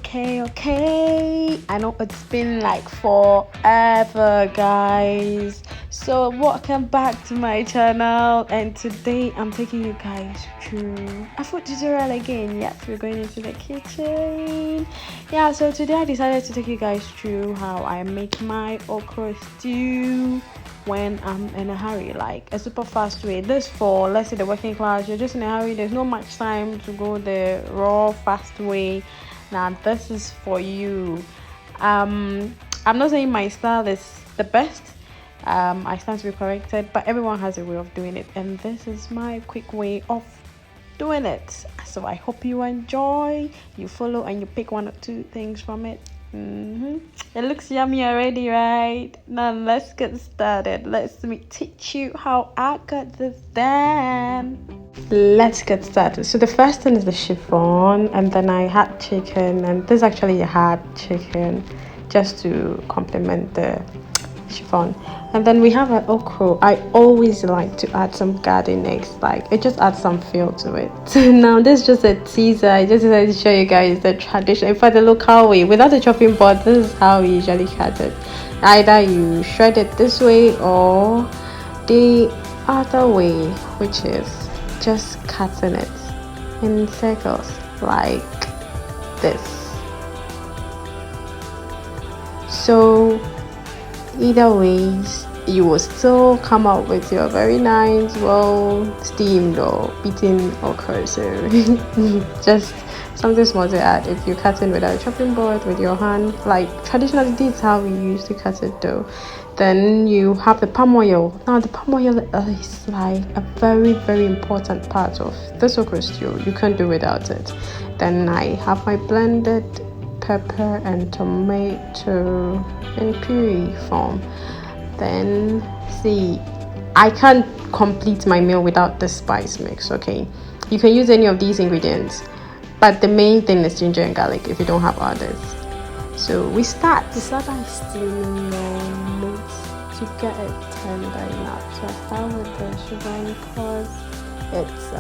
Okay. I know it's been like forever, guys. So, welcome back to my channel, and today I'm taking you guys through a food tutorial again. Yes, we're going into the kitchen. Yeah, so today I decided to take you guys through how I make my okra stew when I'm in a hurry, like a super fast way. This for, let's say, the working class, you're just in a hurry, there's no much time to go the raw fast way. Now this is for you. I'm not saying my style is the best. I stand to be corrected, but everyone has a way of doing it, and this is my quick way of doing it. So I hope you enjoy, you follow, and you pick one or two things from it. It looks yummy already, right? Now let's get started. Let me teach you how I got this done. Let's get started. So the first thing is the chiffon, and then I had chicken, and this is actually a hard chicken just to complement the chiffon. And then we have an okra. I always like to add some garden eggs, like it just adds some feel to it. Now this is just a teaser. I just decided to show you guys the tradition, in fact the local way, without the chopping board. This is how we usually cut it. Either you shred it this way or the other way, which is just cutting it in circles like this. So either ways, you will still come out with your very nice, well steamed or beaten okra. So just something small to add. If you're cutting without a chopping board, with your hand, like traditionally this is how we used to cut it though. Then you have the palm oil. Now the palm oil is like a very important part of this okra stew. You can't do without it. Then I have my blended pepper and tomato in puree form. Then see, I can't complete my meal without the spice mix. Okay, you can use any of these ingredients, but the main thing is ginger and garlic if you don't have others. So we start by steaming your meat to get it tender enough. So I start with the chiffon because it's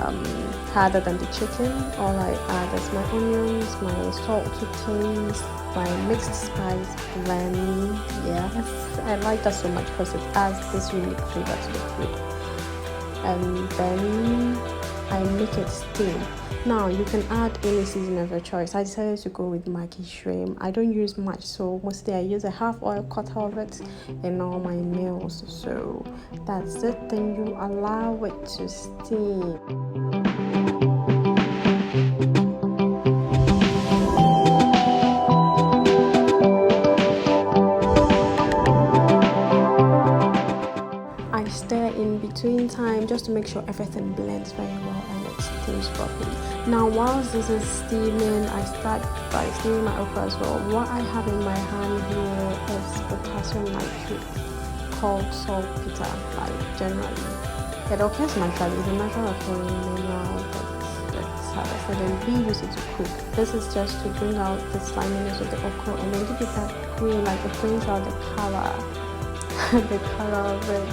harder than the chicken. All I add is my onions, my salt to taste, my mixed spice blend. Yes, I like that so much because it adds this unique flavor to the food. And then I make it steam. Now you can add any seasoning of your choice. I decided to go with Maggi shrimp. I don't use much, so mostly I use a half oil quarter of it in all my meals. So that's it. Then you allow it to steam. I stir in between time just to make sure everything blends very well and it steams properly. Now whilst this is steaming, I start by steaming my okra as well. What I have in my hand here is potassium nitrate called saltpeter. Like generally it occurs naturally, it's a natural occurring mineral that's harvested, and we use it to cook. This is just to bring out the sliminess of the okra and then give it that green, like it brings out the color the color of it.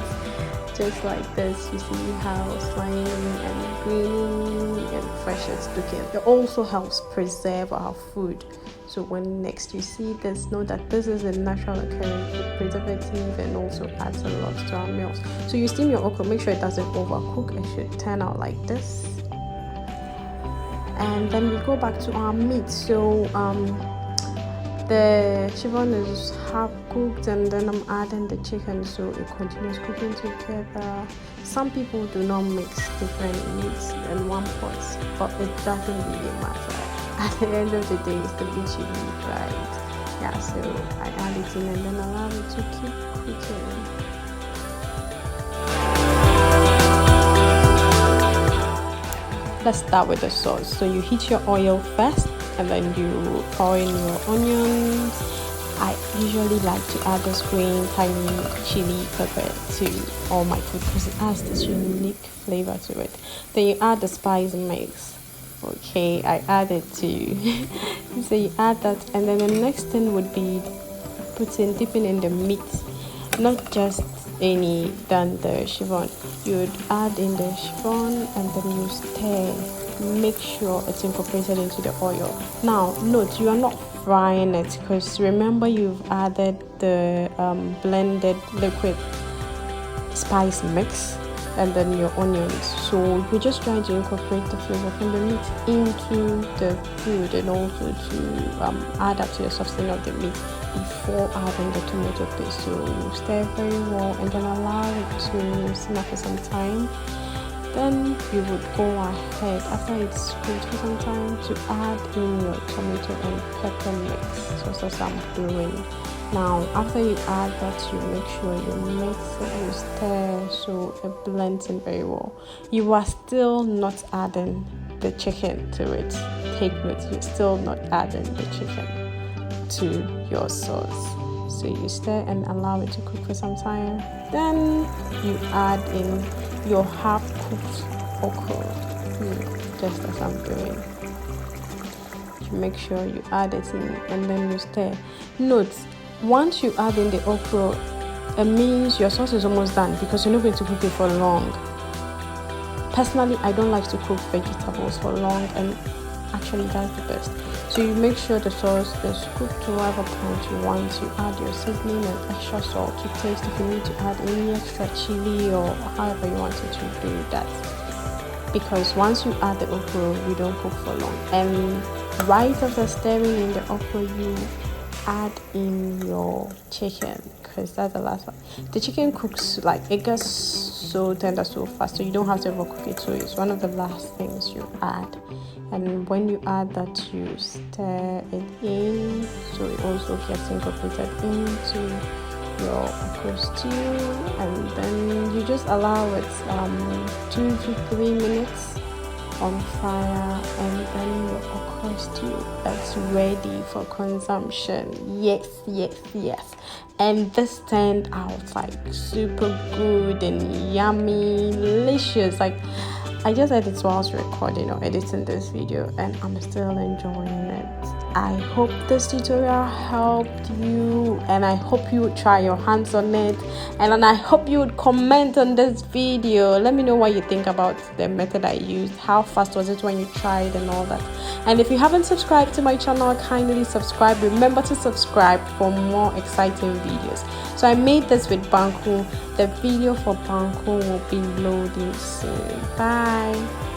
Just like this, you see how slimy and green and fresh it's looking. It also helps preserve our food. So when next you see this, know that this is a natural occurring food preservative and also adds a lot to our meals. So you steam your okra, make sure it doesn't overcook. It should turn out like this. And then we go back to our meat. So the chiffon is half cooked, and then I'm adding the chicken, so it continues cooking together. Some people do not mix different meats in one pot, but it doesn't really matter. At the end of the day, it's the meat you eat, right? Yeah, so I add it in and then allow it to keep cooking. Let's start with the sauce. So you heat your oil first, and then you pour in your onions. I usually like to add this green tiny chili pepper to all my food because it adds this unique flavor to it. Then you add the spice mix. Okay, I add it too. So you add that, and then the next thing would be dipping in the meat, not just any than the chiffon. You would add in the chiffon and then you stir. Make sure it's incorporated into the oil. Now note, you are not frying it, because remember you've added the blended liquid spice mix and then your onions, so you're just trying to incorporate the flavor from the meat into the food, and also to add up to the substance of the meat before adding the tomato paste. So you stir very well and then allow it to simmer for some time. Then you would go ahead, after it's cooked for some time, to add in your tomato and pepper mix, just as I'm doing. Now, after you add that, you make sure you mix it, you stir so it blends in very well. You are still not adding the chicken to it. Take note, you're still not adding the chicken to your sauce. So you stir and allow it to cook for some time. Then you add in your half-cooked okra, just as I'm doing. You make sure you add it in and then you stir. Note, once you add in the okra, it means your sauce is almost done, because you're not going to cook it for long. Personally, I don't like to cook vegetables for long, and actually that's the best. So you make sure the sauce is cooked to whatever point you want. You add your seasoning and extra salt to taste if you need to add any extra chili or however you wanted to do that. Because once you add the okra, you don't cook for long. And right after stirring in the okra, you add in your chicken, because that's the last one. The chicken cooks, like, it gets so tender so fast, so you don't have to overcook it. So it's one of the last things you add. And when you add that, you stir it in so it also gets incorporated into your okra stew, and then you just allow it 2 to 3 minutes on fire, and then your okra stew is ready for consumption. Yes. And this turned out like super good and yummy, delicious. Like, I just edited while I was recording or editing this video, and I'm still enjoying it. I hope this tutorial helped you, and I hope you would try your hands on it, and then I hope you would comment on this video. Let me know what you think about the method I used. How fast was it when you tried and all that? And if you haven't subscribed to my channel, kindly subscribe. Remember to subscribe for more exciting videos. So I made this with Banku. The video for Banku will be loading soon. Bye.